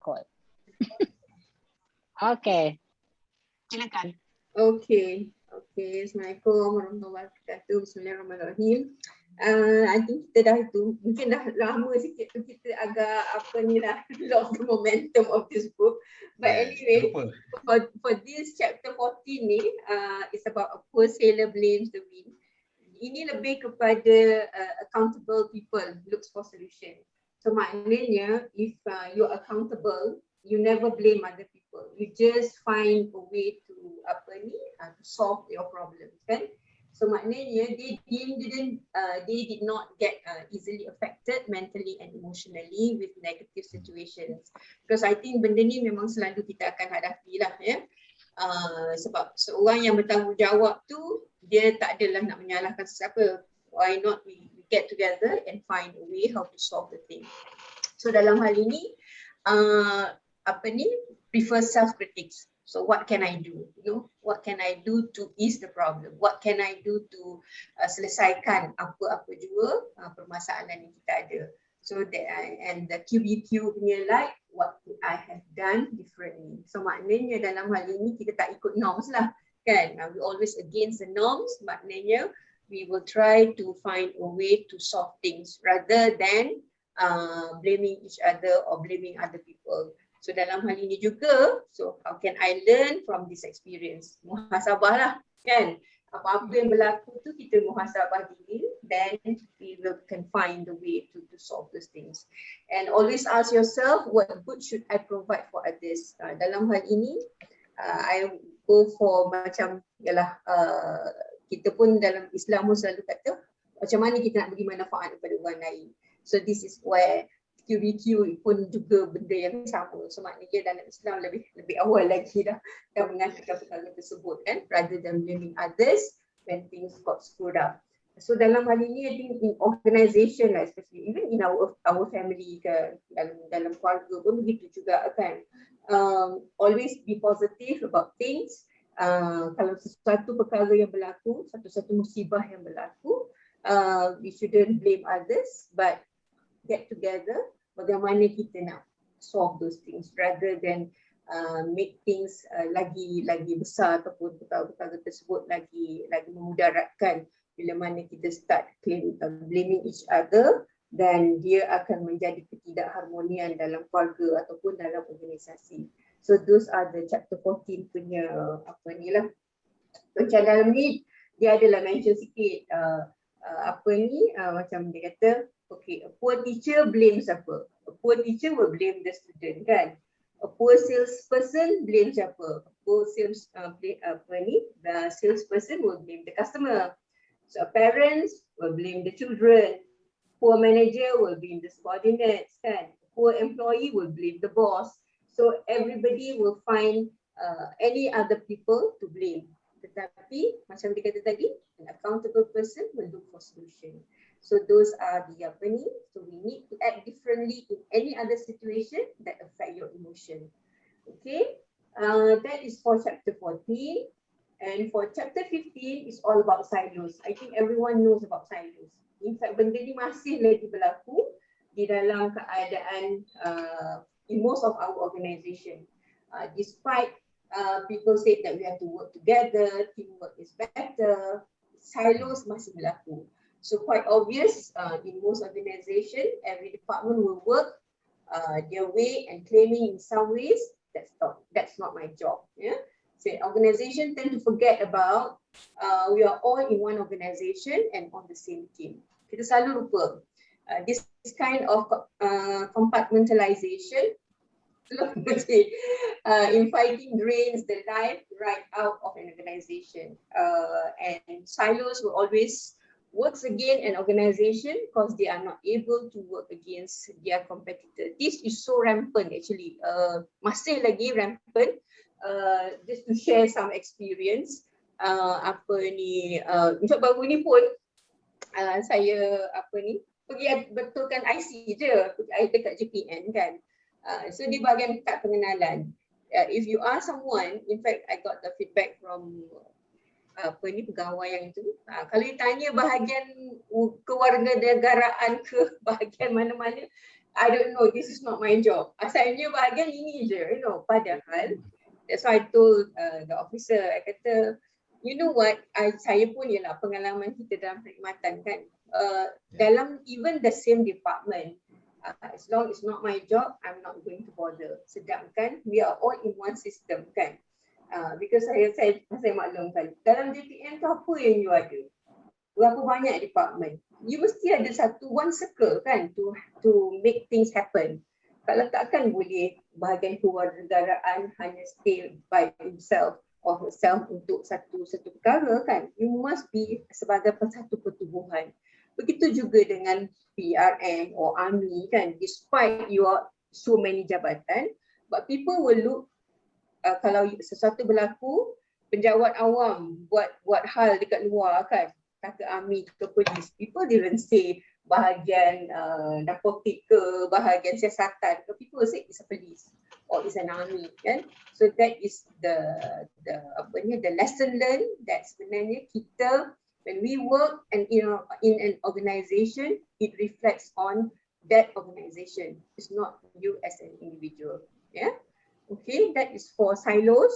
call. Okay. Silakan. Okay. Assalamualaikum warahmatullahi wabarakatuh. Bismillahirrahmanirrahim. I think kita dah tu mungkin dah lama sikit tu kita agak lost the momentum of this book. But anyway, for this chapter 14 ni, it's about a poor sailor blames the wind. Ini lebih kepada accountable people looks for solution. So maknanya if you're accountable, you never blame other people. You just find a way to to solve your problems, kan? So maknanya they did not get easily affected mentally and emotionally with negative situations. Because I think benda ni memang selalu kita akan hadapi lah, ya. Sebab seorang yang bertanggungjawab tu dia tak adalah nak menyalahkan sesiapa. Why not we get together and find a way how to solve the thing. So dalam hal ini prefer self-critics. So what can I do? You know, what can I do to ease the problem? What can I do to selesaikan apa-apa jua permasalahan yang kita ada? So that and the QBQ punya like, what could I have done differently? So maknanya dalam hal ini kita tak ikut norms lah, kan? We always against the norms. Maknanya we will try to find a way to solve things rather than blaming each other or blaming other people. So dalam hal ini juga, so how can I learn from this experience? Muhasabah lah, kan? Apa-apa yang berlaku tu kita muhasabah diri, then we can find the way to solve those things. And always ask yourself, what good should I provide for others? Dalam hal ini, I go for macam, kita pun dalam Islam pun selalu kata, macam mana kita nak beri manfaat kepada orang lain. So this is where QBQ pun juga benda yang sama. So maknanya dalam Islam lebih awal lagi dah mengatakan perkara tersebut, kan, rather than blaming others when things got screwed up. So dalam hal ini, I think in organisation lah, especially even in our family, kan, dalam keluarga pun begitu juga, kan. Always be positive about things. Kalau sesuatu perkara yang berlaku, satu musibah yang berlaku, we shouldn't blame others, but get together bagaimana kita nak solve those things rather than make things lagi besar ataupun perkara tersebut lagi memudaratkan. Bila mana kita start blaming each other, dan dia akan menjadi ketidakharmonian dalam keluarga ataupun dalam organisasi. So those are the chapter 14 punya macam dalam ni dia adalah mention sikit macam dia kata, okay, a poor teacher blames siapa? A poor teacher will blame the student, kan? A poor salesperson blame siapa? A poor the salesperson will blame the customer. So parents will blame the children. Poor manager will blame the subordinates, kan? Poor employee will blame the boss. So everybody will find any other people to blame. Tetapi macam dia kata tadi, an accountable person will look for solution. So those are the so we need to act differently in any other situation that affect your emotion. Okay, that is for chapter 14. And for chapter 15 is all about silos. I think everyone knows about silos. In fact, benda ni masih lagi berlaku di dalam keadaan in most of our organisation. Despite people say that we have to work together, teamwork is better, silos masih berlaku. So quite obvious, in most organisation, every department will work their way and claiming in some ways that's not my job. Yeah, so organisation tend to forget about we are all in one organisation and on the same team. Kita selalu lupa this kind of compartmentalization. Infighting drains the life right out of an organisation, and silos will always works against an organisation because they are not able to work against their competitor. This is so rampant actually, masih lagi rampant. Just to share some experience, in fact baru ni pun saya pergi betulkan IC je dekat JPN, kan. So di bahagian kad pengenalan, if you are someone, in fact I got the feedback from pegawai yang itu, kalau ditanya bahagian kewarganegaraan ke bahagian mana-mana, I don't know, this is not my job. Asalnya bahagian ini je, you know. Padahal, that's why I told the officer, I kata, you know what, saya pun ialah pengalaman kita dalam perkhidmatan kan. Dalam even the same department, as long it's not my job, I'm not going to bother. Sedangkan we are all in one system kan. Because saya maklumkan, dalam JPM tu apa yang you ada? Berapa banyak department? You mesti ada one circle kan to make things happen. Kalau takkan boleh bahagian kewarganegaraan hanya stay by himself or herself untuk satu perkara kan. You must be sebagai satu pertubuhan. Begitu juga dengan PRN or army kan. Despite you are so many jabatan, but people will look kalau sesuatu berlaku, penjawat awam buat hal dekat luar kan, kata army ke polis, people didn't say bahagian narkotik ke, bahagian siasatan ke, people say it's a police or it's an army kan. So that is the lesson learned that sebenarnya kita when we work and in an organization, it reflects on that organization. It's not you as an individual. Yeah. Okay, that is for silos.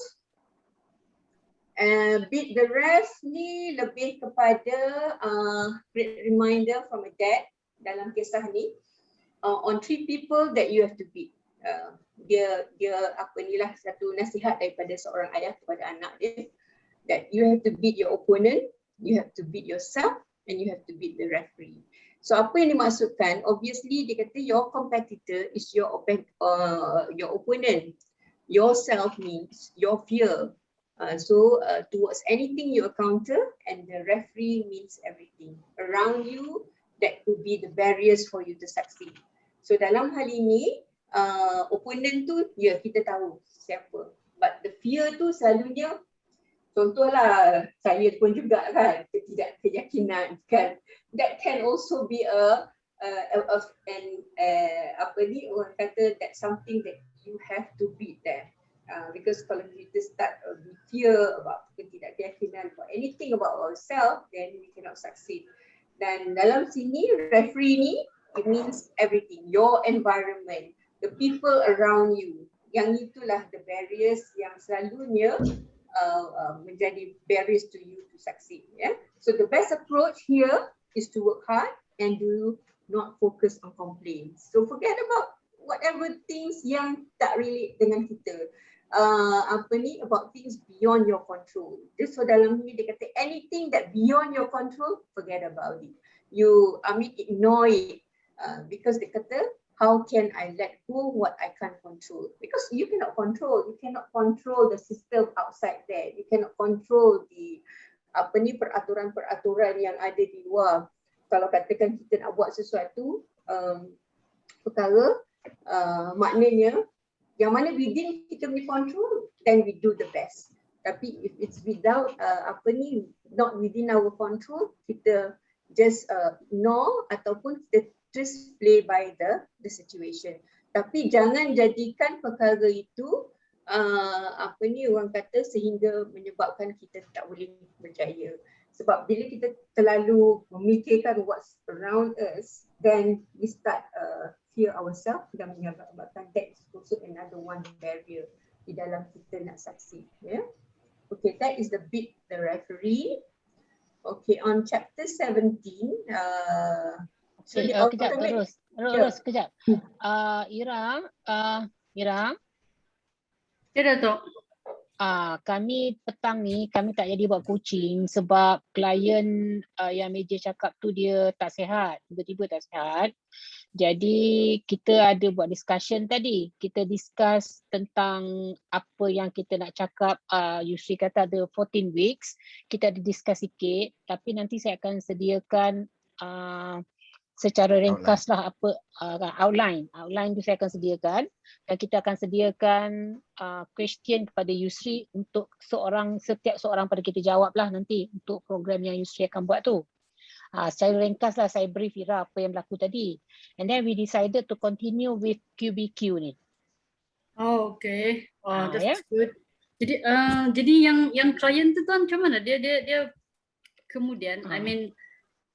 Bit the rest ni lebih kepada reminder from a dad dalam kisah ni on 3 people that you have to beat. Dia apa ni lah satu nasihat daripada seorang ayah kepada anak dia, that you have to beat your opponent, you have to beat yourself, and you have to beat the referee. So apa yang dimaksudkan, obviously dia kata your competitor is your opponent. Yourself means your fear. So towards anything you encounter, and the referee means everything around you that could be the barriers for you to succeed. So dalam hal ini, opponent tu ya kita tahu siapa, but the fear tu selalunya, contohlah saya pun juga kan, ketidakkeyakinan kan, that can also be apa ni orang kata, that something that you have to beat them. Because kalau kita start we fear about ketidakkeyakinan for anything about ourselves, then we cannot succeed. Dan dalam sini referee ni, it means everything, your environment, the people around you. Yang itulah the barriers yang selalunya menjadi barriers to you to succeed. Yeah. So the best approach here is to work hard and do not focus on complaints. So forget about whatever things yang tak relate dengan kita. About things beyond your control. So dalam ni dia kata anything that beyond your control, forget about it. You ignore it because dia kata how can I let go what I can't control? Because you cannot control the system outside there. You cannot control the peraturan-peraturan yang ada di luar. Kalau katakan kita nak buat sesuatu perkara, maknanya yang mana within kita punya control, then we do the best. Tapi if it's without not within our control, kita just ignore ataupun kita just play by the situation. Tapi jangan jadikan perkara itu orang kata sehingga menyebabkan kita tak boleh berjaya. Sebab bila kita terlalu memikirkan what's around us, then we start fear ourselves dan menyebabkan that is also another one barrier di dalam kita nak succeed. Yeah? Okay, that is the beat the referee. Okay, on chapter 17. Kejap, terus kejap. Ira. Ya, Datuk. Kami petang ni kami tak jadi buat coaching sebab klien yang meja cakap tu dia tak sihat, tiba-tiba tak sihat. Jadi kita ada buat discussion tadi. Kita discuss tentang apa yang kita nak cakap. Yusri kata ada 14 weeks. Kita ada discuss sikit, tapi nanti saya akan sediakan secara ringkas lah apa outline tu saya akan sediakan, dan kita akan sediakan question kepada Yusri untuk setiap seorang pada kita jawab lah nanti untuk program yang Yusri akan buat tu. Secara ringkas lah saya brief Ira apa yang berlaku tadi, and then we decided to continue with QBQ ni. Oh, okay. Oh, that's good. Jadi yang klien tu kan macam mana dia kemudian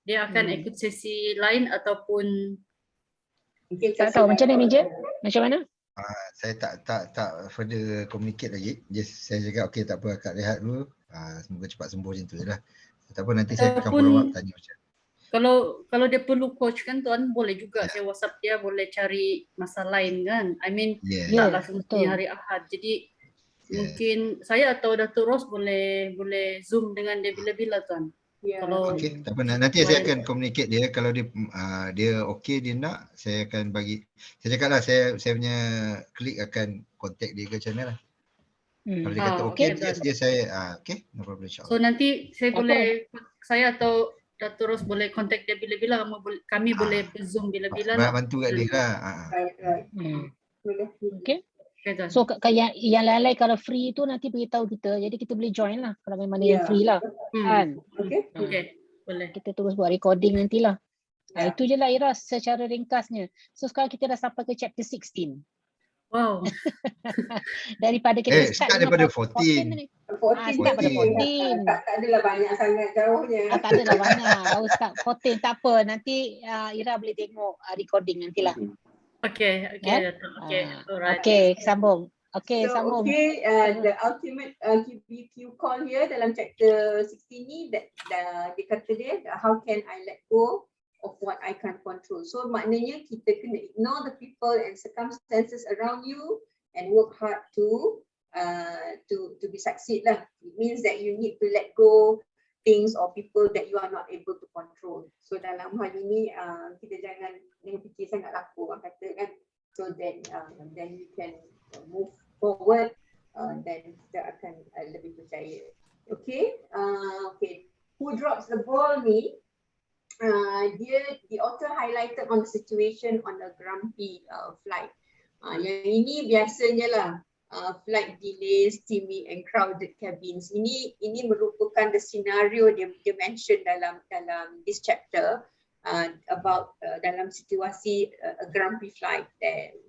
dia akan ikut sesi lain ataupun Mungkin Tak tahu macam mana meja? mana? Macam mana? Saya tak further communicate lagi. Just saya cakap okey tak apa, akak rehat dulu. Semoga cepat sembuh macam tu je lah. Tak apa, nanti saya akan follow up tanya macam. Kalau dia perlu coach kan tuan, boleh juga saya WhatsApp dia, boleh cari masa lain kan. I mean taklah semestinya hari Ahad. Jadi mungkin saya atau Datuk Ros boleh Zoom dengan dia bila-bila tuan. Kalau Okey, tak apa, nanti saya akan communicate dia. Kalau dia okey, dia nak, saya akan bagi. Saya cakap lah, saya punya klik akan contact dia ke macam mana lah. Kalau dia kata okey, dia saya okey, no problem insyaAllah. So nanti saya atau Datuk Ros boleh contact dia bila-bila, kami boleh Zoom bila-bila lah. Bantu kat dia lah. Okey. So yang lain-lain kalau free tu nanti beritahu kita, jadi kita boleh join lah kalau memang mana yang free lah. Kan? Okey. Boleh. Kita terus buat recording nantilah. Itu je lah Ira secara ringkasnya. So sekarang kita dah sampai ke chapter 16. Wow. Daripada kita start daripada 14. Start pada 14. Tak adalah banyak sangat jauhnya. Tak adalah banyak. Baru start 14. Tak apa. Nanti Ira boleh tengok recording nantilah. Okay. Alright. Okay, sambung. Okay, sambung. Okay, the ultimate QBQ call here dalam chapter 16 ni, dia kata dia, how can I let go of what I can't control. So maknanya kita kena ignore the people and circumstances around you and work hard to be succeed lah. It means that you need to let go things or people that you are not able to control. So dalam hal ini kita jangan fikir sangat laku orang kata kan. So then you can move forward, then kita akan lebih percaya. Okay, who drops the ball ni? The author highlighted on the situation on the grumpy flight. Yang ini biasanya lah, flight delays, steamy and crowded cabins. Ini merupakan the scenario dia mention dalam this chapter about dalam situasi a grumpy flight.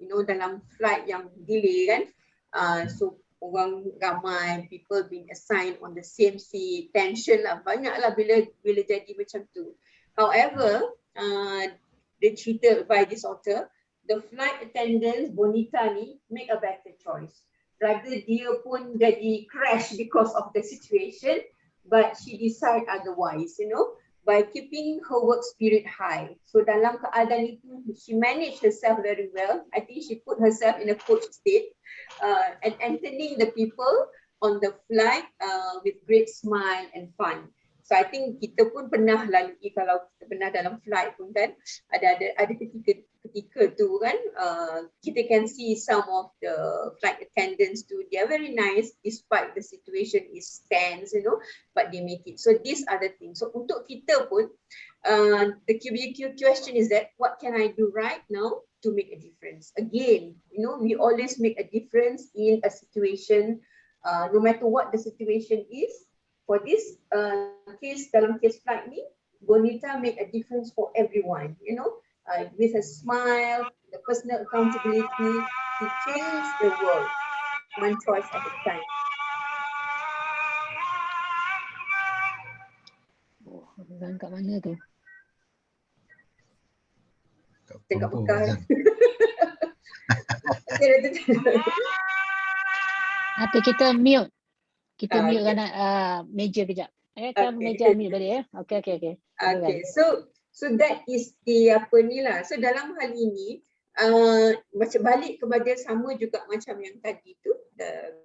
Dalam flight yang delay kan, so orang ramai, people being assigned on the same seat, tension lah, banyak lah bila jadi macam tu. However, the cerita by this author, the flight attendants Bonita ni make a better choice. Rather dia pun jadi crash because of the situation, but she decide otherwise, by keeping her work spirit high. So dalam keadaan itu, she managed herself very well. I think she put herself in a coach state and entertaining the people on the flight with great smile and fun. So I think kita pun pernah lalui, kalau kita pernah dalam flight pun kan, ada ketika tu kan, kita can see some of the flight attendants too, they are very nice despite the situation is tense, but they make it. So these are the things. So untuk kita pun, the QBQ question is that, what can I do right now to make a difference? Again, we always make a difference in a situation, no matter what the situation is. For this case, dalam case flight ni, Bonita make a difference for everyone, with a smile, the personal accountability, to change the world, one choice at a time. Azan kat mana tu? Dekat Mekah. Nanti kita mute. Kita mute kan meja kejap. Meja mute balik ya. Okay. Okay, so that is the apa ni lah. So dalam hal ini, macam balik kepada sama juga macam yang tadi tu, the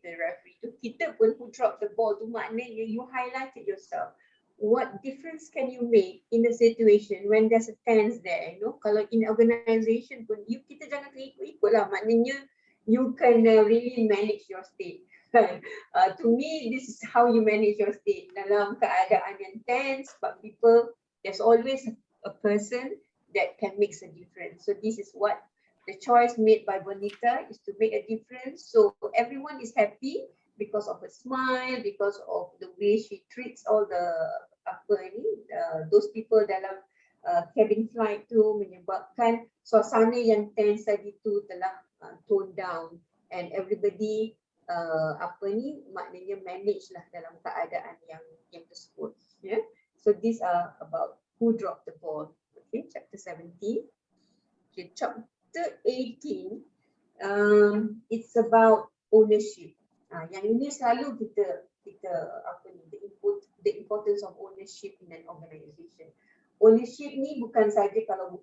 referee tu, kita pun who drop the ball tu, maknanya you highlighted yourself. What difference can you make in a situation when there's a tense there, Kalau in organisation pun, kita jangan ikut lah, maknanya you can really manage your state. To me, this is how you manage your state. Dalam keadaan yang tense, but people, there's always a person that can make a difference. So this is what the choice made by Bonita is to make a difference. So everyone is happy because of her smile, because of the way she treats all the those people dalam cabin flight tu, menyebabkan suasana yang tense tadi tu telah toned down and everybody maknanya manage lah dalam keadaan yang tersebut. So these are about who dropped the ball. Okay, chapter 17. Okay, chapter 18, it's about ownership. Yang ini selalu kita apa ni, the importance of ownership in an organisation. Ownership ni bukan saja kalau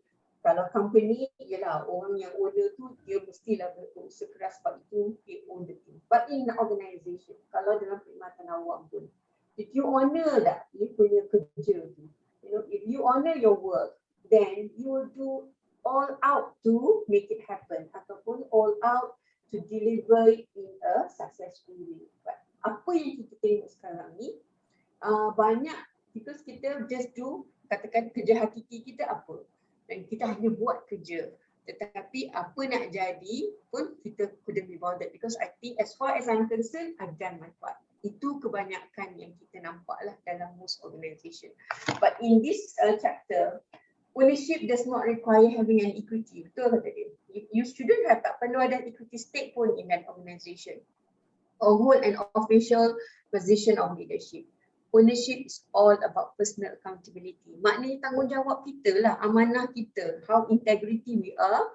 company, ialah orang yang owner tu dia mestilah berusaha keras sebab itu dia own the thing. But in the organisation, kalau dalam perkhidmatan awam pun, if you honor that you punya kerja tu, you know, if you honor your work, then you will do all out to make it happen ataupun all out to deliver it in a successful way. But apa yang kita tengok sekarang ni, banyak because kita just do, katakan kerja hakiki kita apa, dan kita hanya buat kerja, tetapi apa nak jadi pun kita couldn't be bothered because I think as far as I'm concerned, I've done my part. Itu kebanyakan yang kita nampak lah dalam most organisation. But in this chapter, ownership does not require having an equity. Betul kata dia. You shouldn't have, tak perlu ada equity stake pun in an organisation or hold an official position of leadership. Ownership is all about personal accountability. Maknanya tanggungjawab kita lah, amanah kita, how integrity we are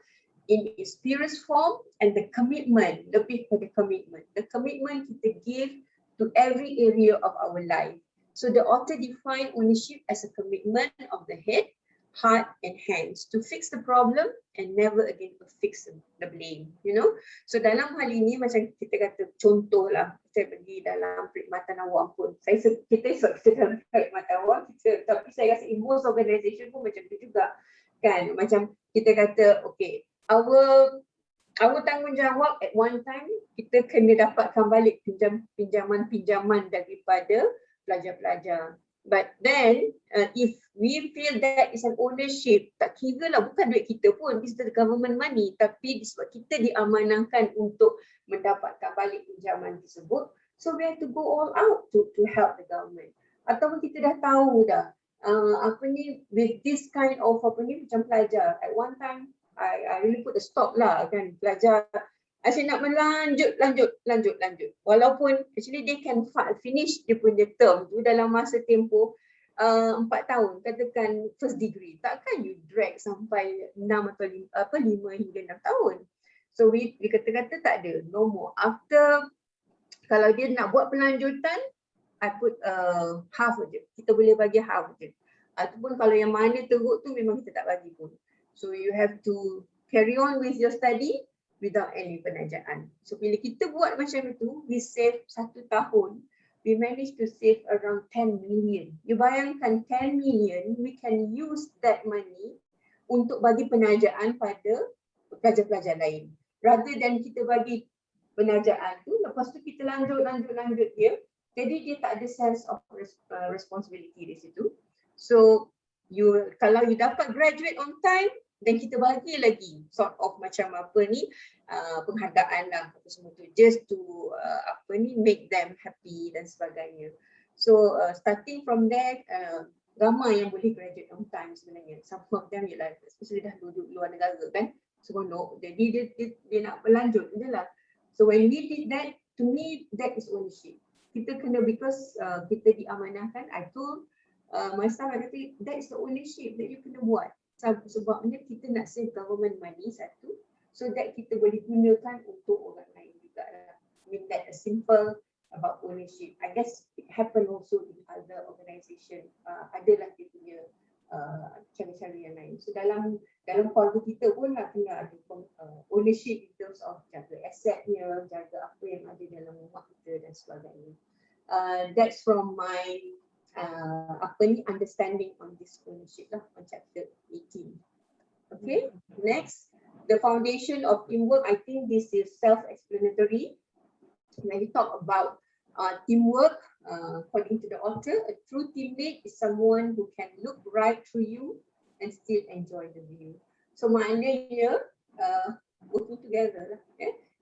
in its purest form, and the commitment, lebih pada commitment. The commitment kita give to every area of our life. So the author defined ownership as a commitment of the head, heart and hands to fix the problem and never again to fix the blame, you know. So dalam hal ini macam kita kata contoh lah, saya pergi dalam perkhidmatan awam pun, kita dalam perkhidmatan awam, tapi saya rasa in most organisation pun macam tu juga kan. Macam kita kata okay, our tanggungjawab at one time kita kena dapatkan balik pinjaman daripada pelajar-pelajar. But then if we feel that is an ownership, tak kira lah bukan duit kita pun, it's the government money, tapi sebab kita diamanahkan untuk mendapatkan balik pinjaman tersebut, so we have to go all out to help the government. Ataupun kita dah tahu dah with this kind of macam pelajar, at one time I really put a stop lah kan, pelajar asyik nak lanjut. Walaupun actually they can finish dia punya term tu dalam masa tempoh 4 tahun, katakan first degree. Takkan you drag sampai 6 atau 5 hingga 6 tahun. So we kata-kata tak ada, no more. After, kalau dia nak buat pelanjutan, I put half je. Kita boleh bagi half je. Ataupun kalau yang mana teruk tu memang kita tak bagi pun. So you have to carry on with your study without any penajaan. So bila kita buat macam itu, we save 1 tahun, we manage to save around 10 million. You bayangkan 10 million, we can use that money untuk bagi penajaan pada pelajar-pelajar lain. Rather than kita bagi penajaan tu, lepas tu kita lanjut dia, jadi dia tak ada sense of responsibility di situ. So kalau you dapat graduate on time, dan kita bagi lagi sort of macam penghargaan lah apa semua tu, just to make them happy dan sebagainya. So starting from there, ramai yang boleh graduate on time sebenarnya. Some of them ialah especially dah duduk luar negara kan, seronok, jadi dia nak berlanjut je lah. So when we did that, to me that is ownership. Kita kena, because kita diamanahkan, I told my staff, I kata that is the ownership that you kena buat. Sebabnya kita nak save government money satu, so that kita boleh gunakan untuk orang lain juga. I mean that is simple about ownership. I guess it happen also in other organisation. Adalah dia punya cara-cara yang lain. So dalam keluarga kita pun lah kena ada ownership in terms of jaga asetnya, jaga apa yang ada dalam rumah kita dan sebagainya. That's from my understanding on this ownership lah on chapter 18. Okay, next, the foundation of teamwork. I think this is self-explanatory. When we talk about teamwork, according to the author, a true teammate is someone who can look right through you and still enjoy the view. So maknanya working together.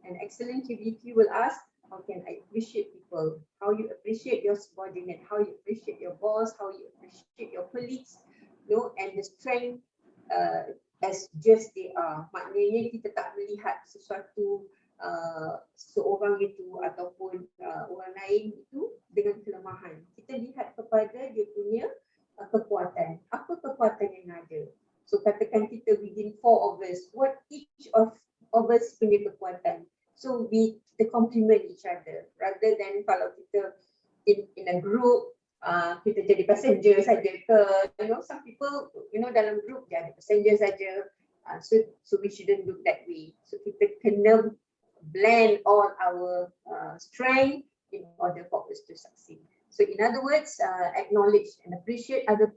An excellent TVT will ask, how can I appreciate people? How you appreciate your subordinate? How you appreciate your boss? How you appreciate your colleagues? And the strength as just they are. Maknanya kita tak melihat sesuatu seorang itu ataupun orang lain itu dengan kelemahan. Kita lihat kepada dia punya kekuatan. Apa kekuatan yang ada? So So katakan kita within 4 of us, what each of us punya kekuatan. So kita complement each other rather than kalau kita in a group, kita jadi passenger saja ke, some people, dalam group dia ada passenger saja. So we shouldn't look that way. So kita kena blend all our strength in order for us to succeed. So in other words, acknowledge and appreciate other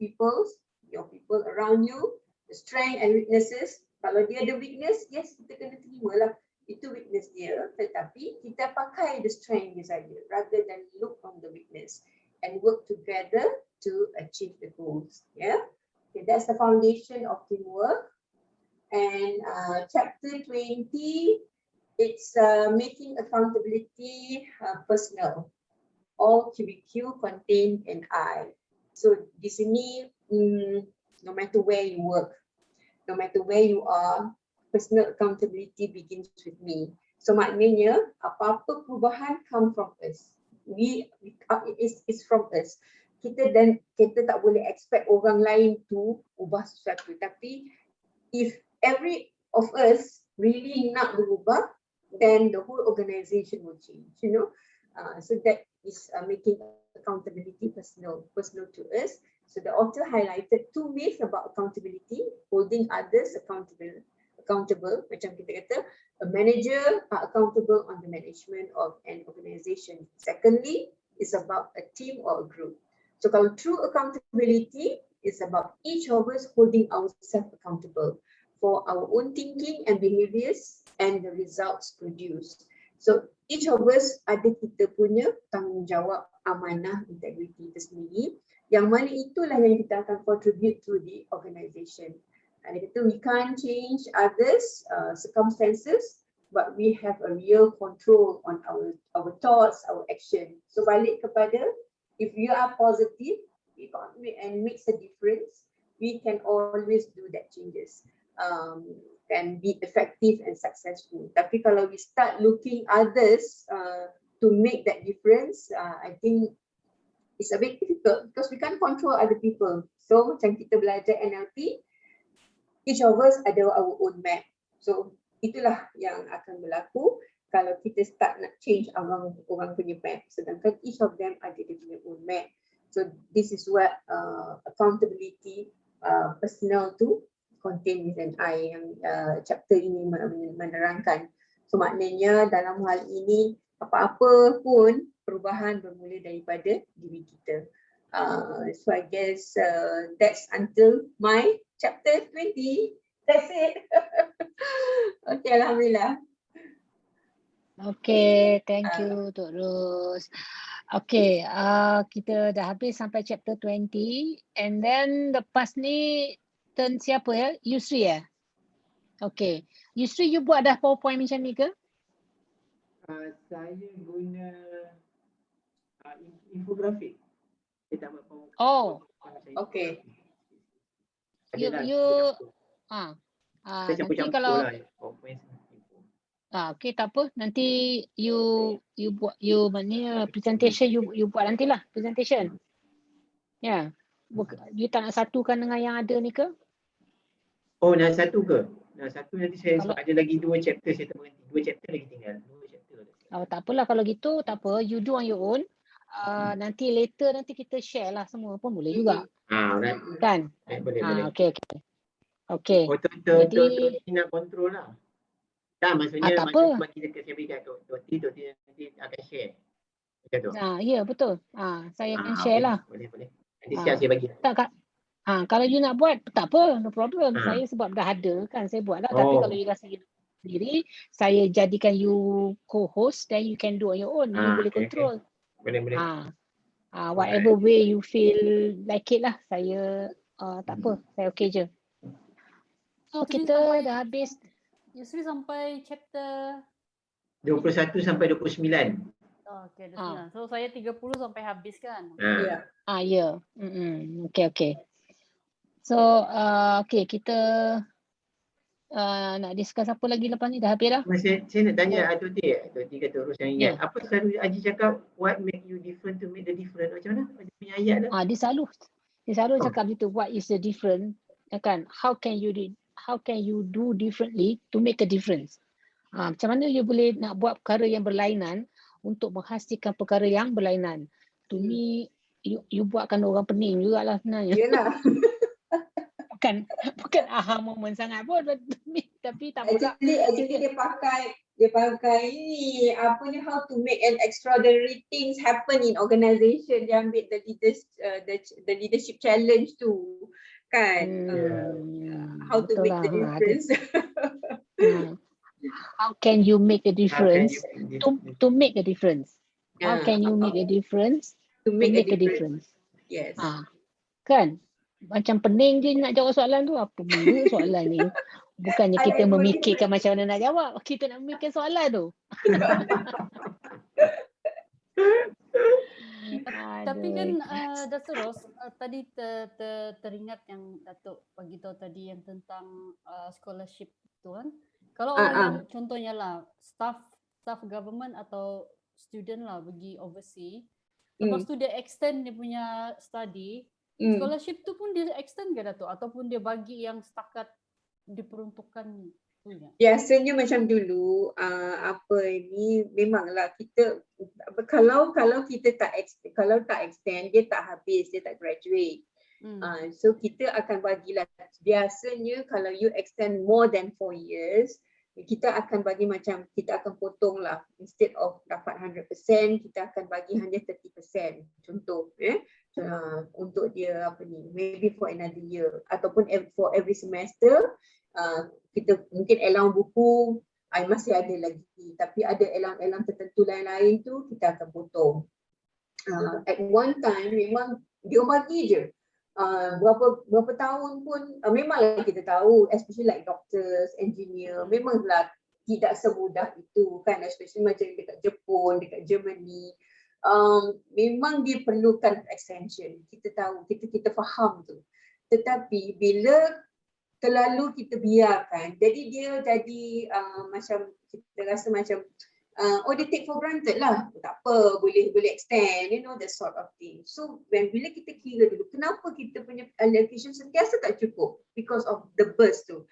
your people around you, the strength and weaknesses. Kalau dia ada weakness, yes, kita kena terima lah. Itu weakness dia, tetapi kita pakai the strength dia saja rather than look on the weakness and work together to achieve the goals. Yeah, okay, that's the foundation of teamwork. And chapter 20, it's making accountability personal. All QBQ contain an I. So di sini, no matter where you work, no matter where you are, personal accountability begins with me. So maknanya apa-apa perubahan come from us. It's from us. Kita tak boleh expect orang lain tu ubah sesuatu. Tapi if every of us really nak berubah, then the whole organisation will change. So that is making accountability personal to us. So the author highlighted 2 myths about accountability, holding others accountable. Macam kita kata, a manager are accountable on the management of an organisation. Secondly, it's about a team or a group. So kalau true accountability is about each of us holding ourselves accountable for our own thinking and behaviours and the results produced. So each of us ada kita punya tanggungjawab, amanah, integriti tersendiri, yang mana itulah yang kita akan contribute to the organisation. And we can't change others' circumstances, but we have a real control on our thoughts, our action. So balik kepada, if you are positive and makes a difference, we can always do that changes and be effective and successful. Tapi kalau we start looking others to make that difference, I think it's a bit difficult because we can't control other people. So macam kita belajar NLP, each of us ada our own map. So itulah yang akan berlaku kalau kita start nak change orang punya map. Sedangkan each of them ada dia punya own map. So this is what accountability personal tu contain with an I yang chapter ini menerangkan. So maknanya dalam hal ini apa-apa pun perubahan bermula daripada diri kita. So I guess that's until my chapter 20. That's it. Okay, Alhamdulillah. Okay, thank you Tok Ros. Okay, kita dah habis sampai chapter 20 and then lepas ni turn siapa ya? Yusri ya? Okay, Yusri you buat dah PowerPoint macam ni ke? Saya guna infografik. Saya tak buat PowerPoint. Oh, Okay. Saya nanti kalau lah PowerPoint. okay, tak apa. Nanti you buat maknanya presentation you buat nantilah presentation. Ya. Yeah. You tak nak satukan dengan yang ada ni ke? Oh, nak satu ke? Nak satu nanti saya sebab ada lagi 2 chapter saya tak berhenti. 2 chapter lagi tinggal. 2 chapter. Tak apalah kalau gitu, tak apa. You do on your own. Nanti later kita share lah semua pun boleh juga. Right. Kan? Boleh. Okay. Jadi nak kontrol lah. Tak, maksudnya tak apa. kita kasi bagi kat Toti nanti akan share. Macam tu. Ya betul. Saya akan share lah. Boleh. Nanti siap saya bagi. Tak, kalau you nak buat, tak apa, no problem. Saya sebab dah ada kan, saya buat lah. Tapi kalau you rasa sendiri, saya jadikan you co-host, then you can do on your own. You boleh control. Boleh. Whatever way you feel like it lah. Saya tak apa, saya okay je. So kita dah habis. Yusri sampai chapter 21 sampai 29. Okay, 29. So saya 30 sampai habis kan? Ya. Okay. So okay, kita nak discuss apa lagi lepas ni? Dah habis dah? Saya nak tanya Toti kata terus yang ingat. Apa selalu Haji cakap what make you different to make the difference? Macam mana? Macam punya ayat dah. Dia selalu cakap gitu. What is the different kan, how can you do differently to make a difference. Macam mana you boleh nak buat perkara yang berlainan untuk menghasilkan perkara yang berlainan. To me, you buatkan orang pening jugalah sebenarnya. Yelah. bukan aha moment sangat pun, tapi tak pula. Actually dia pakai ini apa ni, how to make an extraordinary things happen in organisation. Dia ambil the leadership challenge tu kan. How to make the difference. How can you make a difference to make a difference? How can you make a difference to make a difference? Yes. Kan? Macam pening je nak jawab soalan tu. Apa benda soalan ni? Bukannya kita memikirkan macam mana nak jawab. Kita nak memikirkan soalan tu. Tapi kan Dato' Ros, tadi teringat yang Dato' bagi tahu tadi yang tentang scholarship tu kan. Kalau orang yang contohnya lah staff government atau student lah pergi overseas, lepas tu dia extend dia punya study, scholarship tu pun dia extend ke Dato'? Ataupun dia bagi yang setakat diperuntukkan punya? Biasanya macam dulu, memanglah kita kalau kita tak extend, dia tak habis, dia tak graduate. So kita akan bagilah, biasanya kalau you extend more than 4 years, kita akan bagi macam, kita akan potong lah, instead of dapat 100%, kita akan bagi hanya 30%, contoh untuk dia maybe for another year, ataupun for every semester. Kita mungkin allowance buku masih ada lagi, tapi ada allowance tertentu lain-lain tu kita akan potong. At one time memang dia bagi je berapa tahun pun, memanglah kita tahu, especially like doctors, engineer, memanglah tidak semudah itu kan, especially macam dekat Jepun, dekat Germany. Memang dia perlukan extension, kita tahu, kita faham tu. Tetapi bila terlalu kita biarkan, jadi dia jadi macam kita rasa macam they take for granted lah, tak apa, boleh extend, that sort of thing. So bila kita kira dulu, kenapa kita punya allocation sentiasa tak cukup? Because of the burst of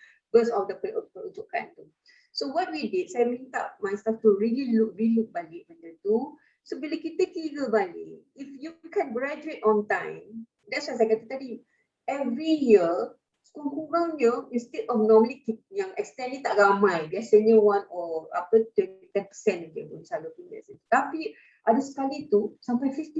the peruntukan tu. So what we did, saya minta my staff to really look balik benda tu. So bila kita kira balik, if you can graduate on time, that's what saya kata tadi, every year kurang-kurangnya, instead of normally yang extend ni tak ramai, biasanya 1 or 10% je pun selalu punya. Tapi ada sekali tu sampai 50%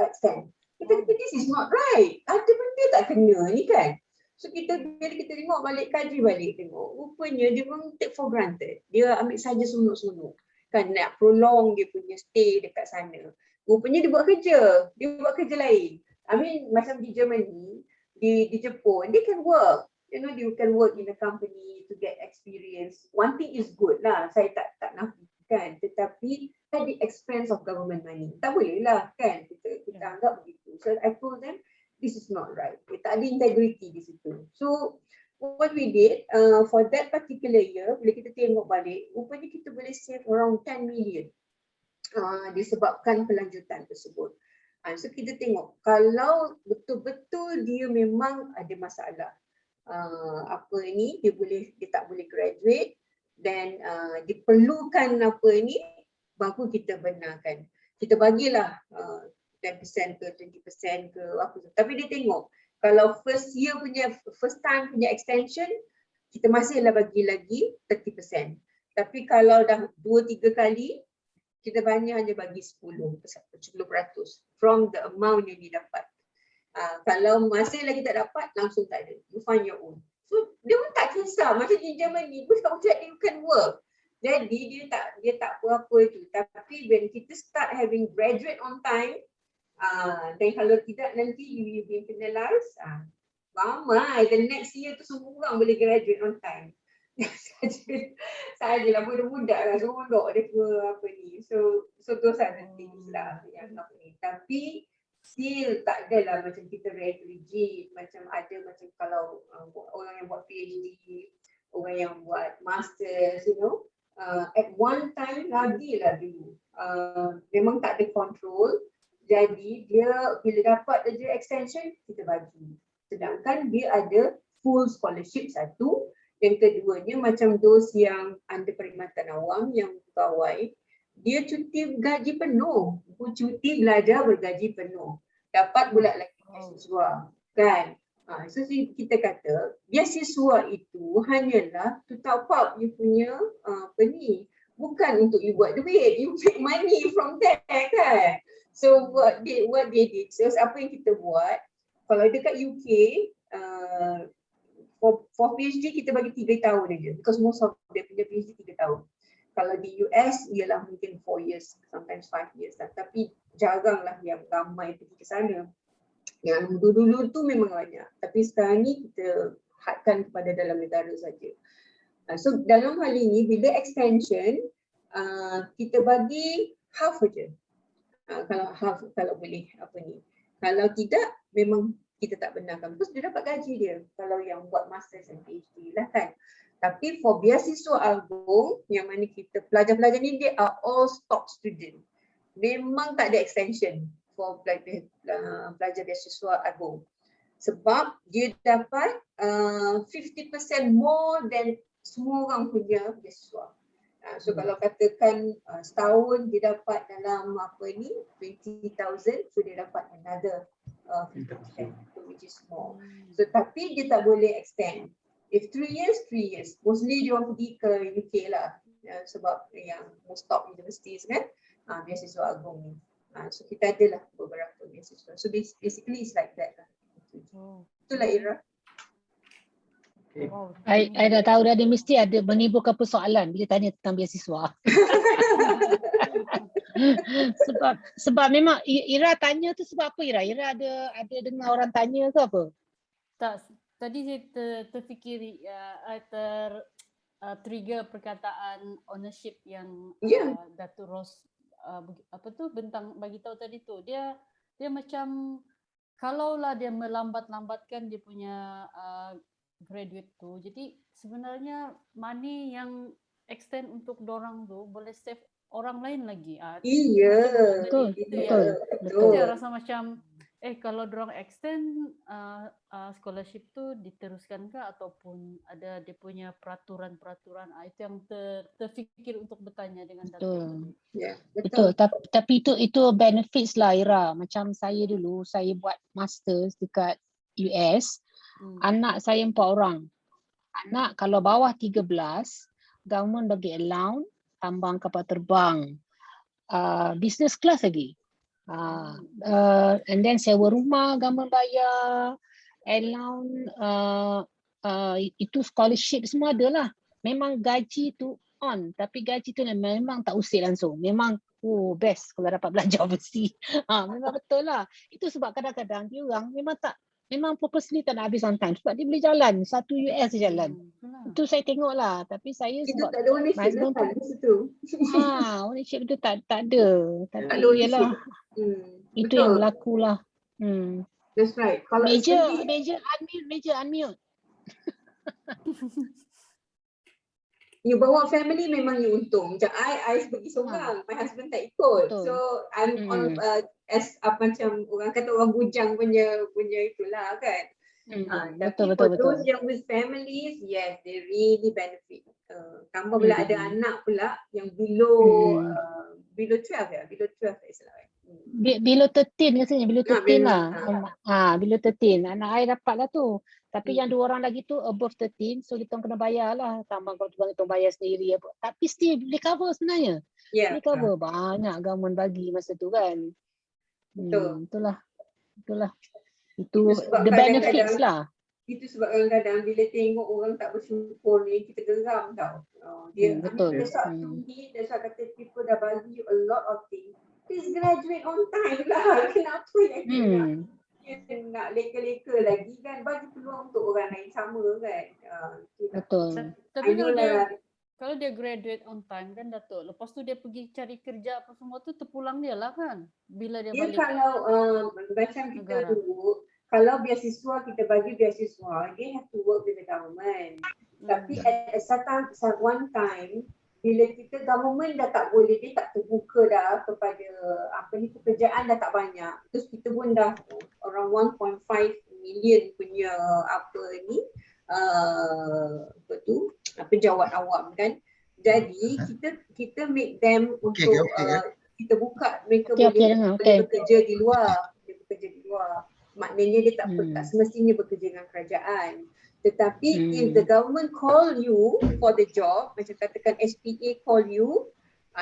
extend. Kita kata this is not right, ada benda tak kena ni kan. So bila kita tengok balik, kaji balik tengok, rupanya dia memang take for granted, dia ambil saja sunuk-sunuk kan, nak prolong dia punya stay dekat sana. Rupanya dia buat kerja lain. I mean macam di Germany, di Jepun, they can work. You can work in a company to get experience. One thing is good lah, saya tak nafikan. Tetapi at the expense of government money, tak boleh lah kan, kita anggap begitu. So I told them, this is not right. Tak ada integrity di situ. So what we did, for that particular year, bila kita tengok balik, rupanya kita boleh save around 10 million disebabkan pelanjutan tersebut. So kita tengok, kalau betul-betul dia memang ada masalah, dia tak boleh graduate, dan diperlukan baru kita benarkan. Kita bagilah 10% ke 20% ke apa tu. Tapi dia tengok, kalau first time punya extension, kita masihlah bagi lagi 30%. Tapi kalau dah 2-3 kali, kita hanya bagi 10% from the amount yang didapat. Kalau masih lagi tak dapat, langsung tak ada. You find your own. So dia pun tak kisah. Macam di Germany, you can work. Jadi dia tak apa-apa tu. Tapi when kita start having graduate on time, dan kalau tidak nanti you be penalized, ramai. The next year tu semua orang boleh graduate on time. Sajalah budak-budak lah, semua dia apa ni. So those are the things lah yang apa ni. Tapi still tak adalah macam kita very rigid. Macam ada macam kalau orang yang buat PhD, orang yang buat masters, at one time lagi lah dulu. Memang tak ada control. Jadi dia bila dapat je extension, kita bagi. Sedangkan dia ada full scholarship satu. Yang keduanya macam those yang under perkhidmatan awam, yang pegawai, dia cuti gaji penuh. Cuti belajar bergaji penuh. Dapat pula lagi beasiswa. Kan? So kita kata beasiswa itu hanyalah to top up you punya bukan untuk you buat duit, you make money from that kan. So what they did, so apa yang kita buat, kalau dekat UK for PhD kita bagi 3 tahun aja, because most of dia punya PhD 3 tahun. Kalau di US ialah mungkin 4 years, sometimes 5 years lah. Tapi jaranglah yang ramai pergi ke sana. Yang dulu-dulu tu memang banyak. Tapi sekarang ni kita hadkan kepada dalam negara saja. So dalam hal ini bila extension kita bagi half aja. Kalau half, kalau boleh apa ni. Kalau tidak memang kita tak benarkan. Terus dia dapat gaji dia. Kalau yang buat masters dan PhD lah kan. Tapi for beasiswa agung yang mana kita pelajar-pelajar ni dia are all top student. Memang tak ada extension for pelajar beasiswa agung. Sebab dia dapat 50% more than semua orang punya beasiswa. So kalau katakan setahun dia dapat dalam apa ni 20,000, so dia dapat another 50%, which is more. So tapi dia tak boleh extend. If 3 years, 3 years. Mostly dia orang pergi ke UK lah. Sebab yang most top universities kan, beasiswa agung ni. So kita ada lah beberapa beasiswa. So basically it's like that lah. Itulah Ira. Okay. I dah tahu dah, dia mesti ada menimbulkan persoalan bila tanya tentang beasiswa. sebab memang Ira tanya tu sebab apa Ira? Ira ada dengar orang tanya ke apa? Tak, tadi saya terfikir trigger perkataan ownership yang Datuk Ros bagi tahu tadi tu. Dia macam kalaulah dia melambat-lambatkan dia punya graduate tu, jadi sebenarnya money yang extend untuk dorang tu boleh save orang lain lagi. Betul. Dia rasa macam kalau dorang extend scholarship tu diteruskan ke ataupun ada dia punya peraturan-peraturan, itu yang terfikir untuk bertanya dengan Datuk. Betul. Tapi itu benefits lah Ira. Macam saya dulu, saya buat masters dekat US. Anak saya 4 orang. Anak kalau bawah 13, government bagi allowance, tambang kapal terbang, business class lagi. And then sewa rumah, government bayar, allowance, itu scholarship semua ada lah. Memang gaji tu on, tapi gaji tu memang tak usik langsung. Memang best kalau dapat belajar overseas. Memang betul lah. Itu sebab kadang-kadang dia orang memang purposely tak nak habis on time. Sebab dia boleh jalan, satu US dia jalan. Itu saya tengok lah. Tapi saya itu sebab tak ada ownership lah kan di situ. ownership tu tak ada. Tapi ialah itu yang berlaku lah. That's right. Kalau Major unmute. You bawa family memang you untung. Macam I pergi seorang, my husband tak ikut. Betul. So I'm on as macam orang kata orang bujang punya itulah kan. Tapi for those yang with families, yes, they really benefit. Tambah pula ada anak pula yang below 12 ya, below 12 is lah. Below 13 rasanya, below 13 lah. Below 13. Anak I dapat lah tu. Tapi yang 2 orang lagi tu above 13, so kita kena bayar lah. Tambah kalau kita bayar sendiri. Tapi still boleh cover sebenarnya. Boleh cover. Banyak government bagi masa tu kan. Itulah. Itu the benefits lah. Itu sebab kadang-kadang bila tengok orang tak bersyukur ni, kita geram tau. Dia betul. That's why kata people dah bagi you a lot of things. Please graduate on time lah. Kenapa yang dia nak leka-leka lagi kan? Bagi peluang untuk orang lain sama kan? Betul. Tapi kalau dia graduate on time kan Datuk, lepas tu dia pergi cari kerja apa semua tu terpulang dia lah kan? Bila dia balik. Kalau macam kita dulu, kalau beasiswa kita bagi beasiswa, they have to work with the government. Tapi at one time, bila kita government dah tak boleh, dia tak terbuka dah kepada pekerjaan dah tak banyak. Terus kita pun dah around 1.5 million punya punya penjawat awam kan. Jadi kita make them untuk kita buka mereka boleh bekerja di luar, maknanya dia tak semestinya bekerja dengan kerajaan. Tetapi if the government call you for the job, macam katakan SPA call you,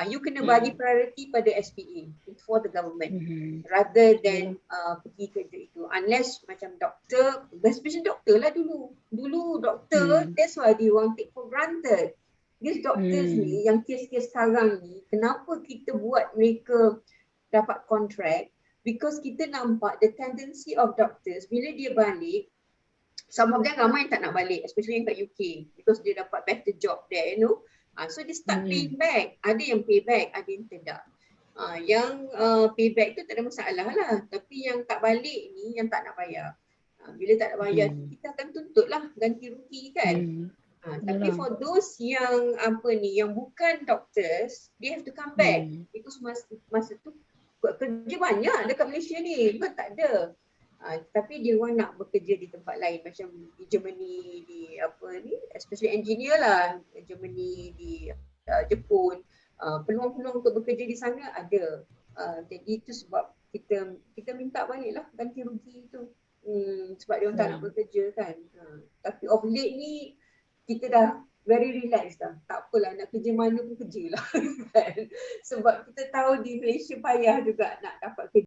you kena bagi priority pada SPA for the government rather than pergi kerja itu. Unless macam doktor, especially doktor lah dulu doktor, that's why they want take for granted. These doctors ni, yang kes-kes sekarang ni, kenapa kita buat mereka dapat kontrak? Because kita nampak the tendency of doctors, bila dia balik, some of them ramai yang tak nak balik, especially yang kat UK, because dia dapat better job there, you know. So they start paying back. Ada yang pay back, ada yang tidak. Yang pay back tu tak ada masalah lah. Tapi yang tak balik ni, yang tak nak bayar. Bila tak nak bayar, kita akan tuntut lah ganti rugi kan. Tapi for those yang yang bukan doctors, they have to come back. Because masa tu kerja banyak dekat Malaysia ni, bukan tak ada. Tapi dia orang nak bekerja di tempat lain, macam di Germany, di especially engineer lah, Germany, di Jepun, peluang-peluang untuk bekerja di sana ada. Jadi itu sebab kita minta balik lah ganti rugi tu, sebab dia orang tak nak bekerja kan. Tapi of late ni kita dah very relax dah, tak apalah, nak kerja mana pun kerja lah kan. Sebab kita tahu di Malaysia payah juga nak dapat kerja.